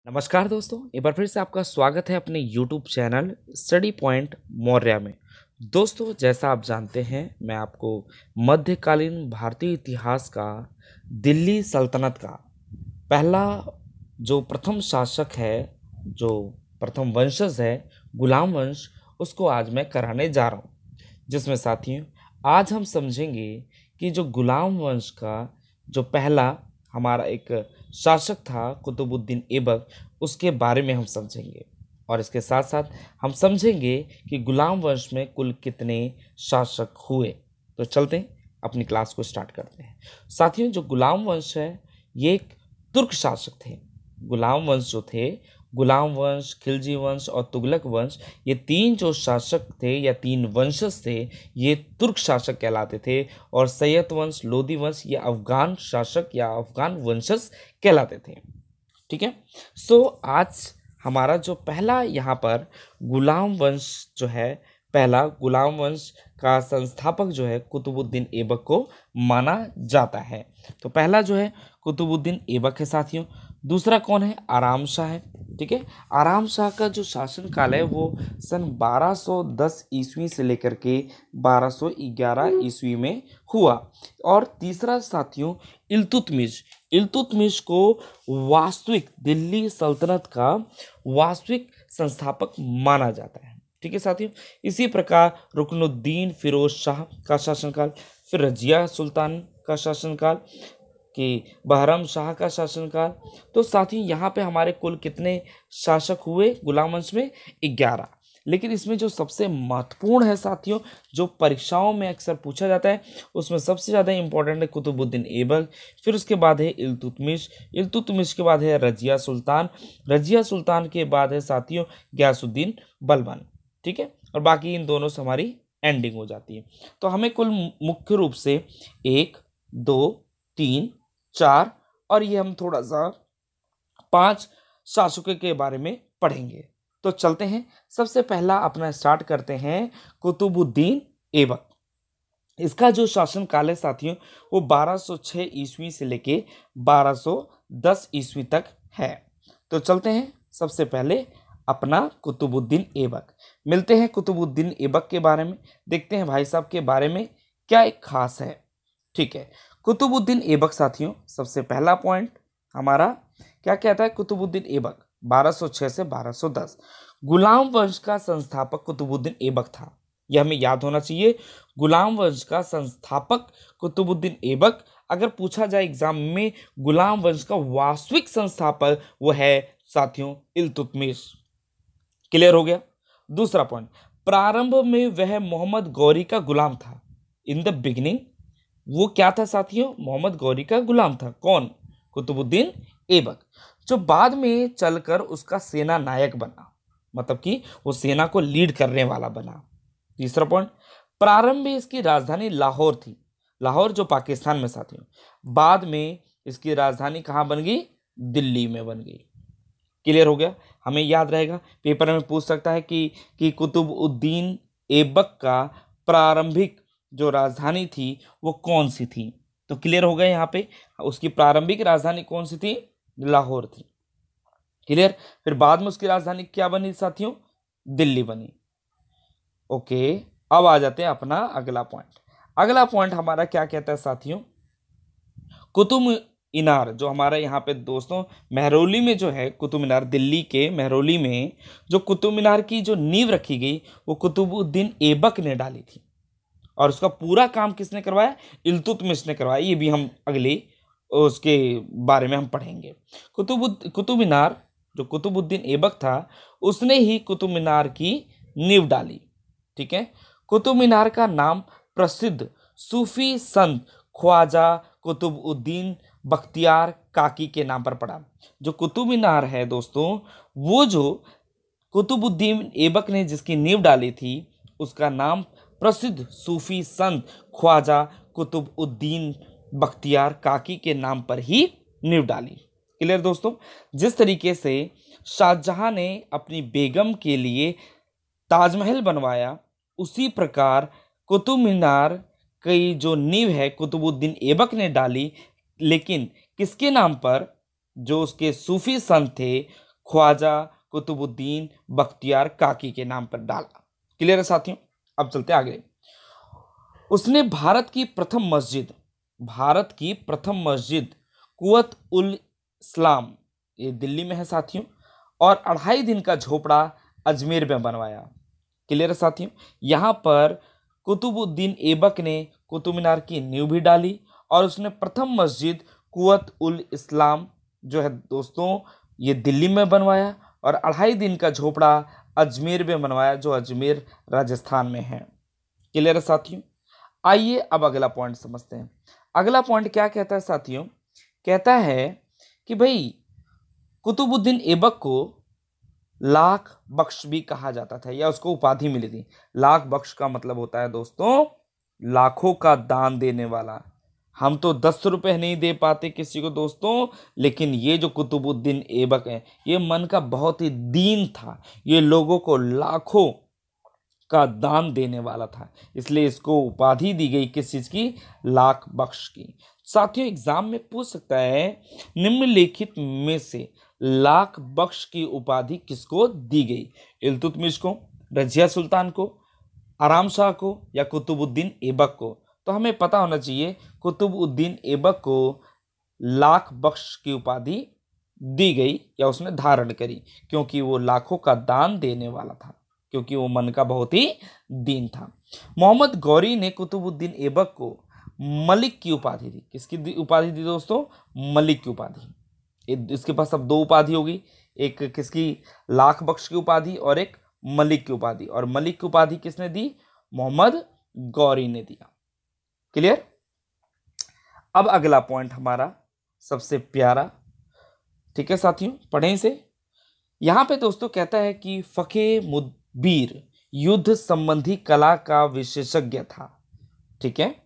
नमस्कार दोस्तों, एक बार फिर से आपका स्वागत है अपने YouTube channel study point Maurya में। दोस्तों, जैसा आप जानते हैं, मैं आपको मध्यकालीन भारतीय इतिहास का दिल्ली सल्तनत का पहला जो प्रथम शासक है, जो प्रथम वंशज है, गुलाम वंश, उसको आज मैं कराने जा रहा हूँ। जिसमें साथियों, आज हम समझेंगे कि जो गुलाम वंश का जो पहला हमारा एक शासक था कुतुबुद्दीन ऐबक, उसके बारे में हम समझेंगे। और इसके साथ साथ हम समझेंगे कि गुलाम वंश में कुल कितने शासक हुए। तो चलते हैं, अपनी क्लास को स्टार्ट करते हैं। साथियों, जो गुलाम वंश है, ये एक तुर्क शासक थे। गुलाम वंश जो थे, गुलाम वंश, खिलजी वंश और तुगलक वंश, ये तीन जो शासक थे या तीन वंशज थे, ये तुर्क शासक कहलाते थे। और सैयद वंश, लोदी वंश, ये अफगान शासक या अफगान वंशज कहलाते थे। ठीक है। आज हमारा जो पहला यहाँ पर गुलाम वंश जो है, पहला गुलाम वंश का संस्थापक जो है कुतुबुद्दीन ऐबक को माना जाता है। तो पहला जो है कुतुबुद्दीन ऐबक है साथियों। दूसरा कौन है? आराम शाह है। ठीक है। आराम शाह का जो शासनकाल है वो सन 1210 ईस्वी से लेकर के 1211 ईस्वी में हुआ। और तीसरा साथियों इल्तुतमिश। इल्तुतमिश को वास्तविक दिल्ली सल्तनत का वास्तविक संस्थापक माना जाता है। ठीक है साथियों। इसी प्रकार रुकनुद्दीन फिरोज शाह का शासनकाल, फिर रजिया सुल्तान का शासनकाल, कि बहरम शाह का शासनकाल। तो साथियों, यहाँ पे हमारे कुल कितने शासक हुए गुलाम वंश में? 11। लेकिन इसमें जो सबसे महत्वपूर्ण है साथियों, जो परीक्षाओं में अक्सर पूछा जाता है, उसमें सबसे ज़्यादा इंपॉर्टेंट है कुतुबुद्दीन ऐबक। फिर उसके बाद है इल्तुतमिश। इल्तुतमिश के बाद है रजिया सुल्तान। रजिया सुल्तान के बाद है साथियों गयासुद्दीन बलबन। ठीक है। और बाकी इन दोनों से हमारी एंडिंग हो जाती है। तो हमें कुल मुख्य रूप से 1, 2, 3, 4 और ये हम थोड़ा सा 5 शासकों के बारे में पढ़ेंगे। तो चलते हैं, सबसे पहला अपना स्टार्ट करते हैं कुतुबुद्दीन ऐबक। इसका जो शासन काल है साथियों, वो 1206 ईस्वी से लेके 1210 ईस्वी तक है। तो चलते हैं, सबसे पहले अपना कुतुबुद्दीन ऐबक मिलते हैं। कुतुबुद्दीन ऐबक के बारे में देखते हैं भाई साहब के बारे में क्या एक खास है। ठीक है। कुतुबुद्दीन ऐबक साथियों, सबसे पहला पॉइंट हमारा क्या कहता है? कुतुबुद्दीन ऐबक 1206 से 1210 गुलाम वंश का संस्थापक कुतुबुद्दीन ऐबक था। यह हमें याद होना चाहिए। गुलाम वंश का संस्थापक कुतुबुद्दीन ऐबक। अगर पूछा जाए एग्जाम में गुलाम वंश का वास्तविक संस्थापक, वो है साथियों इल्तुतमिश। क्लियर हो गया। दूसरा पॉइंट, प्रारंभ में वह मोहम्मद गौरी का गुलाम था। इन द बिगिनिंग वो क्या था साथियों? मोहम्मद गौरी का गुलाम था। कौन? कुतुबुद्दीन ऐबक, जो बाद में चलकर उसका सेना नायक बना, मतलब कि वो सेना को लीड करने वाला बना। तीसरा पॉइंट, प्रारंभ में इसकी राजधानी लाहौर थी। लाहौर जो पाकिस्तान में साथियों। बाद में इसकी राजधानी कहाँ बन गई? दिल्ली में बन गई। क्लियर हो गया। हमें याद रहेगा, पेपर में पूछ सकता है कि कुतुबुद्दीन ऐबक का प्रारंभिक जो राजधानी थी वो कौन सी थी। तो क्लियर हो गया यहाँ पे, उसकी प्रारंभिक राजधानी कौन सी थी? लाहौर थी। क्लियर। फिर बाद में उसकी राजधानी क्या बनी साथियों? दिल्ली बनी। ओके। अब आ जाते हैं अपना अगला पॉइंट। अगला पॉइंट हमारा क्या कहता है साथियों? कुतुब मीनार, जो हमारा यहाँ पे दोस्तों मेहरौली में जो है कुतुब मीनार, दिल्ली के मेहरौली में जो कुतुब मीनार की जो नींव रखी गई, वो कुतुबुद्दीन ऐबक ने डाली थी। और उसका पूरा काम किसने करवाया? इल्तुतमिश ने करवाया। ये भी हम अगले उसके बारे में हम पढ़ेंगे। कुतुब मीनार जो कुतुबुद्दीन ऐबक था, उसने ही कुतुब मीनार की नींव डाली। ठीक है। कुतुब मीनार का नाम प्रसिद्ध सूफी संत ख्वाजा कुतुबुद्दीन बख्तियार काकी के नाम पर पड़ा। जो कुतुब मीनार है दोस्तों, वो जो कुतुबुद्दीन ऐबक ने जिसकी नींव डाली थी, उसका नाम प्रसिद्ध सूफी संत ख्वाजा कुतुबुद्दीन बख्तियार काकी के नाम पर ही नींव डाली। क्लियर दोस्तों। जिस तरीके से शाहजहां ने अपनी बेगम के लिए ताजमहल बनवाया, उसी प्रकार कुतुब मीनार की जो नींव है कुतुबुद्दीन ऐबक ने डाली। लेकिन किसके नाम पर? जो उसके सूफी संत थे ख्वाजा कुतुबुद्दीन बख्तियार काकी के नाम पर डाला। क्लियर है साथियों। अब चलते आगे। उसने भारत की प्रथम मस्जिद कुवत उल इस्लाम, ये दिल्ली में है साथियों, और 2.5 दिन का झोपड़ा अजमेर में बनवाया। क्लियर है साथियों। यहाँ पर कुतुबुद्दीन ऐबक ने कुतुब मीनार की नींव भी डाली और उसने प्रथम मस्जिद कुवत उल इस्लाम जो है दोस्तों ये दिल्ली में बनवाया और 2.5 दिन का झोपड़ा अजमेर में बनवाया जो अजमेर राजस्थान में है। क्लियर है साथियों। आइए अब अगला पॉइंट समझते हैं। अगला पॉइंट क्या कहता है साथियों, कहता है कि भाई कुतुबुद्दीन ऐबक को लाख बख्श भी कहा जाता था या उसको उपाधि मिली थी। लाख बख्श का मतलब होता है दोस्तों लाखों का दान देने वाला। हम तो 10 रुपए नहीं दे पाते किसी को दोस्तों, लेकिन ये जो कुतुबुद्दीन ऐबक है ये मन का बहुत ही दीन था, ये लोगों को लाखों का दान देने वाला था, इसलिए इसको उपाधि दी गई किस चीज की, लाख बख्श की। साथियों एग्जाम में पूछ सकता है निम्नलिखित में से लाख बख्श की उपाधि किसको दी गई, इल्तुतमिश को, रजिया सुल्तान को, आराम शाह को या कुतुबुद्दीन ऐबक को। तो हमें पता होना चाहिए कुतुबुद्दीन ऐबक को लाख बख्श की उपाधि दी गई या उसने धारण करी क्योंकि वो लाखों का दान देने वाला था, क्योंकि वो मन का बहुत ही दीन था। मोहम्मद गौरी ने कुतुबुद्दीन ऐबक को मलिक की उपाधि दी। किसकी उपाधि दी दोस्तों, मलिक की उपाधि। इसके पास अब 2 उपाधि होगी, एक किसकी, लाख बख्श की उपाधि और एक मलिक की उपाधि। और मलिक की उपाधि किसने दी, मोहम्मद गौरी ने दिया। क्लियर। अब अगला पॉइंट हमारा सबसे प्यारा, ठीक है साथियों, पढ़ें इसे। यहां पे दोस्तों कहता है कि फके मुदबीर युद्ध संबंधी कला का विशेषज्ञ था। ठीक है,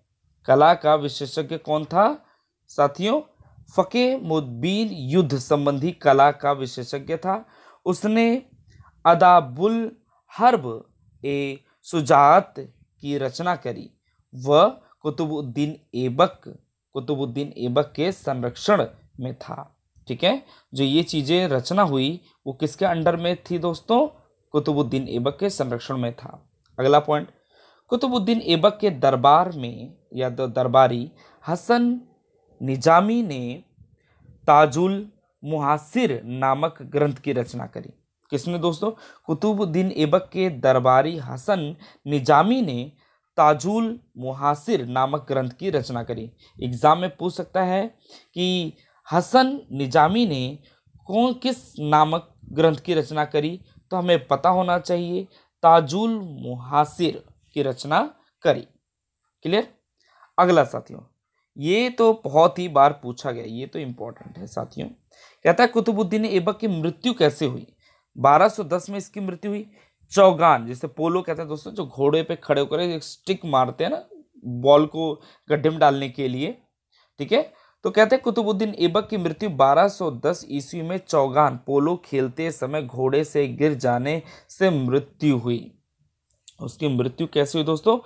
कला का विशेषज्ञ कौन था साथियों, फके मुदबीर युद्ध संबंधी कला का विशेषज्ञ था। उसने अदाबुल हर्ब ए सुजात की रचना करी। वह कुतुबुद्दीन ऐबक के संरक्षण में था। ठीक है, जो ये चीजें रचना हुई वो किसके अंडर में थी दोस्तों, कुतुबुद्दीन ऐबक के संरक्षण में था। अगला पॉइंट, कुतुबुद्दीन ऐबक के दरबार में या दरबारी हसन निजामी ने ताजुल मुहासिर नामक ग्रंथ की रचना करी। किसने दोस्तों, कुतुबुद्दीन ऐबक के दरबारी हसन निजामी ने ताजुल मुहासिर नामक ग्रंथ की रचना करी। एग्जाम में पूछ सकता है कि हसन निजामी ने किस नामक ग्रंथ की रचना करी, तो हमें पता होना चाहिए ताजुल मुहासिर की रचना करी। क्लियर। अगला साथियों, ये तो बहुत ही बार पूछा गया, ये तो इंपॉर्टेंट है साथियों। कहता है कुतुबुद्दीन ऐबक की मृत्यु कैसे हुई। 1210 में इसकी मृत्यु हुई। चौगान, जिसे पोलो कहते हैं दोस्तों, जो घोड़े पे खड़े होकर एक स्टिक मारते हैं ना बॉल को गड्ढे में डालने के लिए। ठीक है, तो कहते हैं कुतुबुद्दीन ऐबक की मृत्यु 1210 ईस्वी में चौगान पोलो खेलते समय घोड़े से गिर जाने से मृत्यु हुई। उसकी मृत्यु कैसे हुई दोस्तों,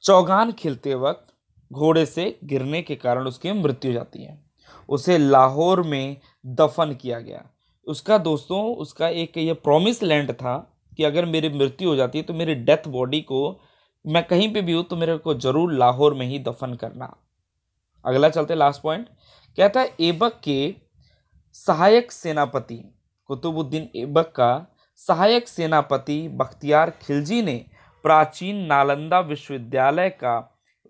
चौगान खेलते वक्त घोड़े से गिरने के कारण उसकी मृत्यु हो जाती है। उसे लाहौर में दफन किया गया। उसका दोस्तों उसका एक ये प्रॉमिस लैंड था कि अगर मेरी मृत्यु हो जाती है तो मेरी डेथ बॉडी को मैं कहीं पे भी हूँ तो मेरे को जरूर लाहौर में ही दफन करना। अगला चलते लास्ट पॉइंट, कहता है ऐबक के सहायक सेनापति, कुतुबुद्दीन ऐबक का सहायक सेनापति बख्तियार खिलजी ने प्राचीन नालंदा विश्वविद्यालय का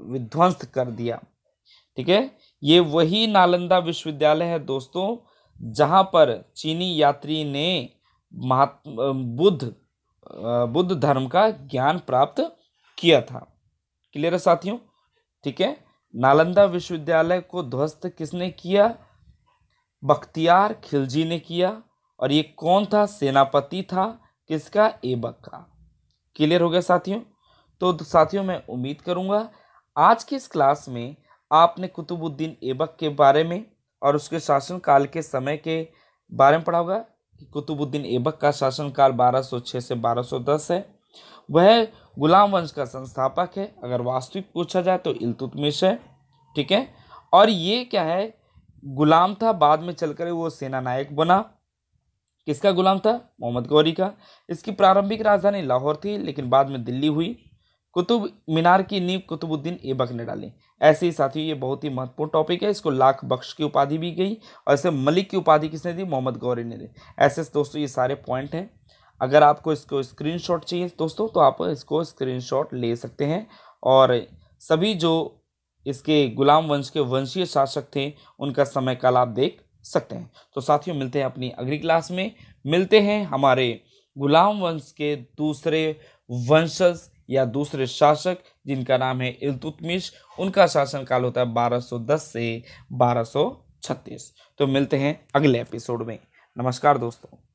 विध्वंस कर दिया। ठीक है, ये वही नालंदा विश्वविद्यालय है दोस्तों जहां पर चीनी यात्री ने बुद्ध धर्म का ज्ञान प्राप्त किया था। क्लियर है साथियों। ठीक है, नालंदा विश्वविद्यालय को ध्वस्त किसने किया, बख्तियार खिलजी ने किया। और ये कौन था, सेनापति था किसका, ऐबक का। क्लियर हो गया साथियों। तो साथियों मैं उम्मीद करूंगा आज की इस क्लास में आपने कुतुबुद्दीन ऐबक के बारे में और उसके शासनकाल के समय के बारे में पढ़ा होगा कि कुतुबुद्दीन ऐबक का शासनकाल 1206 से 1210 है। वह गुलाम वंश का संस्थापक है। अगर वास्तविक पूछा जाए तो इल्तुतमिश है। ठीक है, और ये क्या है, गुलाम था, बाद में चलकर वो सेना नायक बना। किसका गुलाम था? मोहम्मद गौरी का। इसकी प्रारंभिक राजधानी लाहौर थी, लेकिन बाद में दिल्ली हुई। कुतुब मीनार की नींव कुतुबुद्दीन ऐबक ने डाली। ऐसे ही साथियों, ये बहुत ही महत्वपूर्ण टॉपिक है। इसको लाख बख्श की उपाधि भी गई, और इसे मलिक की उपाधि किसने दी? मोहम्मद गौरी ने दी। ऐसे दोस्तों ये सारे पॉइंट हैं। अगर आपको इसको स्क्रीनशॉट चाहिए दोस्तों, तो आप इसको स्क्रीनशॉट ले सकते हैं। और सभी जो इसके गुलाम वंश के वंशीय शासक थे, उनका समय काल आप देख सकते हैं। तो साथियों, मिलते हैं अपनी अगली क्लास में। मिलते हैं हमारे गुलाम वंश के दूसरे वंशज या दूसरे शासक, जिनका नाम है इल्तुतमिश। उनका शासनकाल होता है 1210 से 1236। तो मिलते हैं अगले एपिसोड में। नमस्कार दोस्तों।